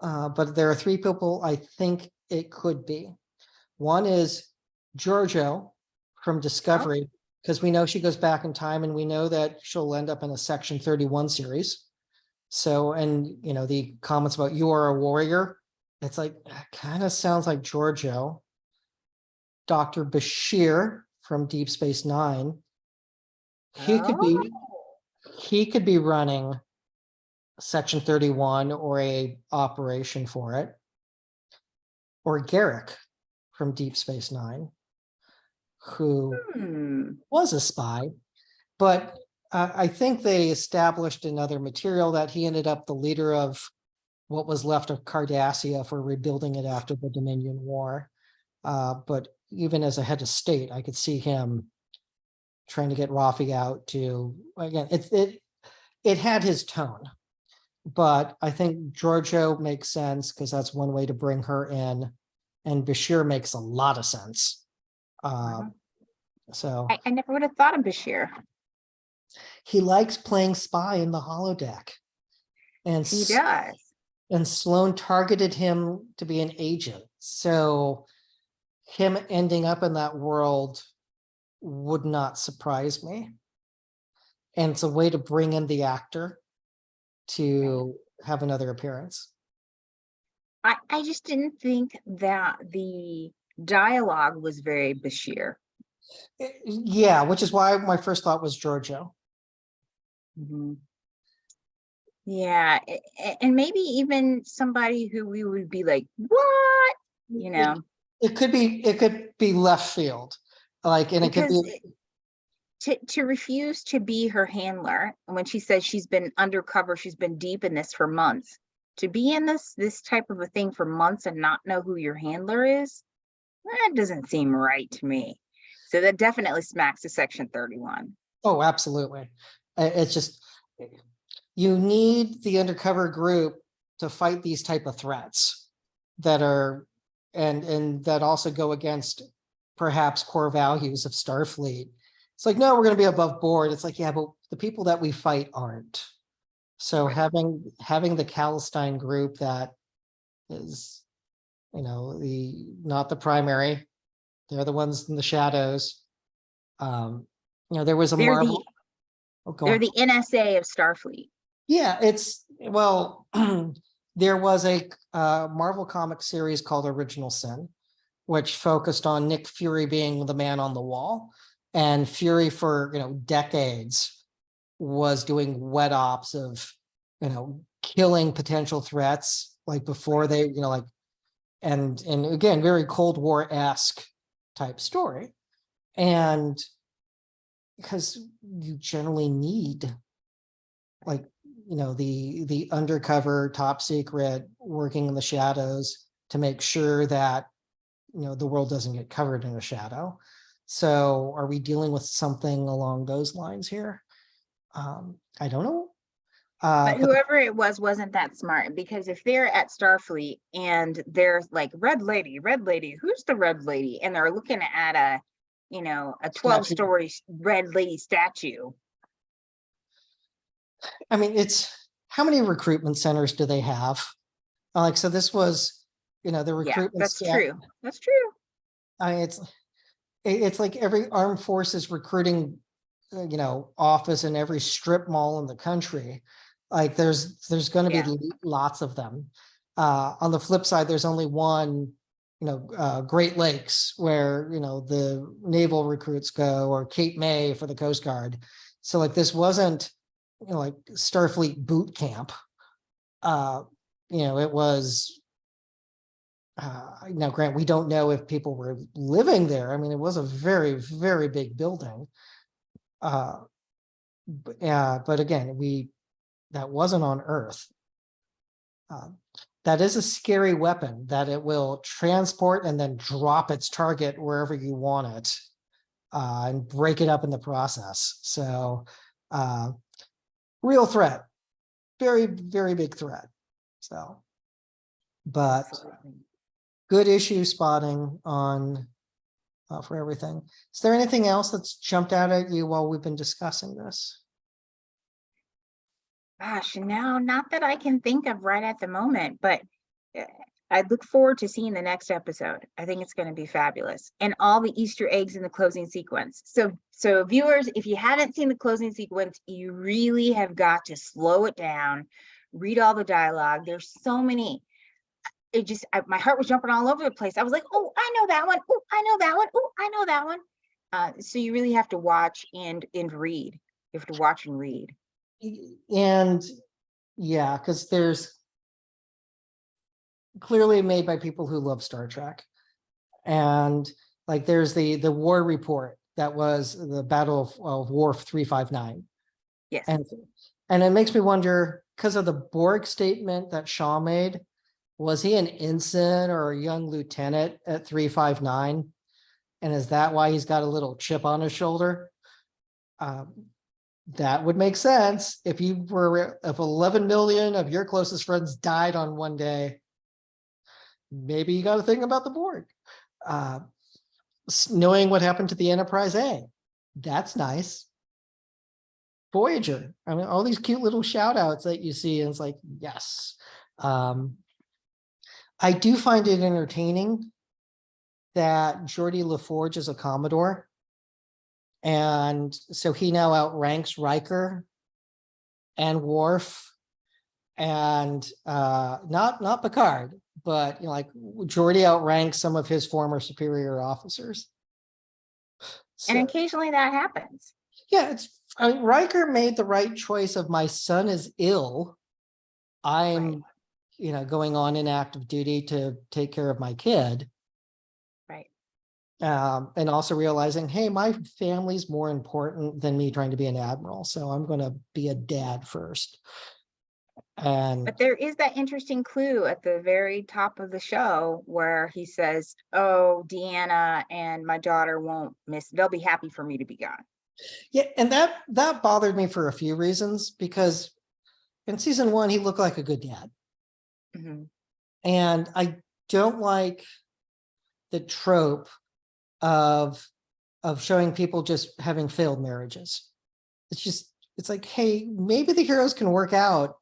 But there are 3 people I think it could be. One is Giorgio from Discovery, because we know she goes back in time and we know that she'll end up in a Section 31 series. So, and the comments about you are a warrior, it's like, kind of sounds like Giorgio. Dr. Bashir from Deep Space Nine. He could be running Section 31 or a operation for it. Or Garrick from Deep Space Nine, who was a spy, but I think they established in other material that he ended up the leader of what was left of Cardassia for rebuilding it after the Dominion War. But even as a head of state, I could see him trying to get Rafi out to, again, it had his tone, but I think Giorgio makes sense because that's one way to bring her in, and Bashir makes a lot of sense. So I never would have thought of Bashir. He likes playing spy in the holodeck. And he does. And Sloan targeted him to be an agent. So him ending up in that world would not surprise me. And it's a way to bring in the actor to have another appearance. I just didn't think that the dialogue was very Bashir. Yeah, which is why my first thought was Giorgio. Yeah, and maybe even somebody who we would be like, what? It could be left field. Like, and because it could be to refuse to be her handler, and when she says she's been undercover, she's been deep in this for months. To be in this type of a thing for months and not know who your handler is, that doesn't seem right to me. So that definitely smacks to Section 31. Oh, absolutely. It's just, you need the undercover group to fight these type of threats that are, and that also go against perhaps core values of Starfleet. It's like, no, we're going to be above board. It's like, yeah, but the people that we fight aren't. So having the Calistine group that is, not the primary, they're the ones in the shadows. There was a Marvel. They're the NSA of Starfleet. Yeah, there was a Marvel comic series called Original Sin, which focused on Nick Fury being the man on the wall. And Fury for, decades was doing wet ops of, killing potential threats, like before they, and again, very Cold War-esque type story. And because you generally need the undercover top secret working in the shadows to make sure that the world doesn't get covered in a shadow. So are we dealing with something along those lines here? I don't know. But But whoever it was wasn't that smart, because if they're at Starfleet and they're like, red lady, who's the red lady? And they're looking at a, a statue, 12-story red lady statue. I mean, it's how many recruitment centers do they have? Like, so this was, the Yeah, recruitment that's staff. true. That's true. I mean, it's like every armed forces recruiting, office in every strip mall in the country. Like there's going to Yeah. be lots of them. On the flip side, there's only one, Great Lakes where, the naval recruits go, or Cape May for the Coast Guard. So like this wasn't, like Starfleet boot camp. It was, now grant, we don't know if people were living there. I mean, it was a very, very big building. But again, that wasn't on Earth. That is a scary weapon, that it will transport and then drop its target wherever you want it, and break it up in the process. So real threat, very, very big threat. So, but Absolutely. good issue spotting on for everything. Is there anything else that's jumped out at you while we've been discussing this? Gosh, no, not that I can think of right at the moment, but I look forward to seeing the next episode. I think it's going to be fabulous, and all the Easter eggs in the closing sequence. So viewers, if you haven't seen the closing sequence, you really have got to slow it down, read all the dialogue. There's so many. My heart was jumping all over the place. I was like, oh, I know that one. Oh, I know that one. Oh, I know that one. So you really have to watch and read. You have to watch and read. And yeah, because there's clearly made by people who love Star Trek. And like there's the war report that was the Battle of Wharf 359. Yes. And it makes me wonder, because of the Borg statement that Shaw made, was he an ensign or a young lieutenant at 359? And is that why he's got a little chip on his shoulder? That would make sense if 11 million of your closest friends died on one day. Maybe you got to think about the Borg. Knowing what happened to the Enterprise A, that's nice. Voyager, I mean, all these cute little shout outs that you see, and it's like, yes. I do find it entertaining that Geordi LaForge is a Commodore. And so he now outranks Riker and Worf and not Picard, but like Geordi outranks some of his former superior officers. And So, occasionally that happens. yeah, Riker made the right choice of, my son is ill. I'm, going on in active duty to take care of my kid. Right. And also realizing, hey, my family's more important than me trying to be an admiral. So I'm going to be a dad first. But there is that interesting clue at the very top of the show where he says, oh, Deanna and my daughter won't miss, they'll be happy for me to be gone. Yeah, and that bothered me for a few reasons, because in season 1, he looked like a good dad. Mm-hmm. And I don't like the trope of showing people just having failed marriages. It's like, hey, maybe the heroes can work out,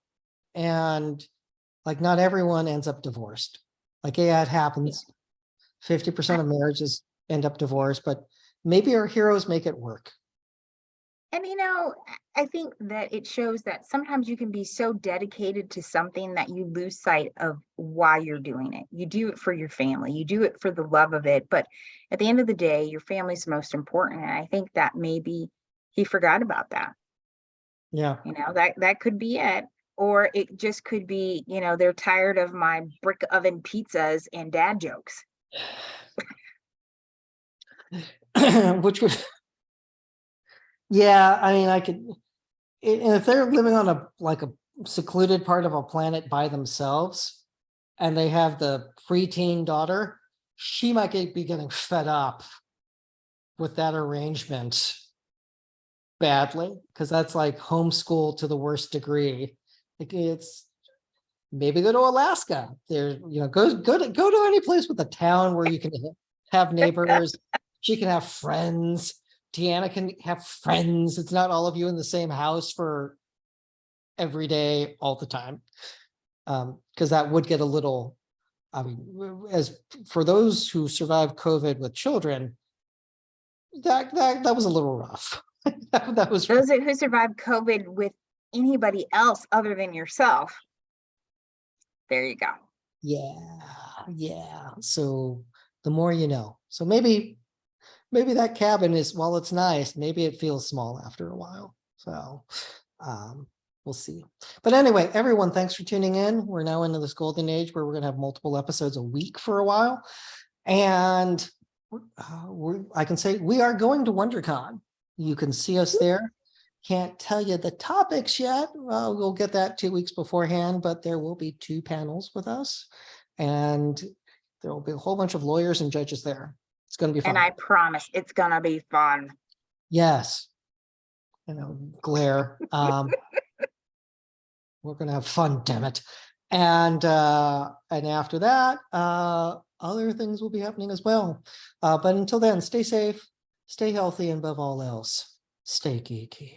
and like not everyone ends up divorced. Like, yeah, it happens. 50% of marriages end up divorced, but maybe our heroes make it work. And I think that it shows that sometimes you can be so dedicated to something that you lose sight of why you're doing it. You do it for your family, you do it for the love of it, but at the end of the day, your family's most important. And I think that maybe he forgot about that. Yeah. That could be it. Or it just could be, they're tired of my brick oven pizzas and dad jokes. Which would, yeah, I mean, I could, and if they're living on a secluded part of a planet by themselves, and they have the preteen daughter, she might be getting fed up with that arrangement badly, because that's like homeschool to the worst degree. Like it's maybe go to Alaska. There, go to any place with a town where you can have neighbors. She can have friends. Deanna can have friends. It's not all of you in the same house for every day, all the time. Because that would get a little, I mean, as for those who survived COVID with children, that was a little rough. that was Those who survived COVID with anybody else other than yourself. There you go. yeah. So the more you know. So maybe that cabin is, while it's nice, maybe it feels small after a while. So we'll see. But anyway, everyone, thanks for tuning in. We're now into this golden age where we're going to have multiple episodes a week for a while. And I can say we are going to WonderCon. You can see us there. Can't tell you the topics yet. Well, we'll get that 2 weeks beforehand, but there will be 2 panels with us. And there will be a whole bunch of lawyers and judges there. It's going to be fun. And I promise it's going to be fun. Yes. Glare. We're going to have fun, damn it. And after that, other things will be happening as well. But until then, stay safe, stay healthy, and above all else, stay geeky.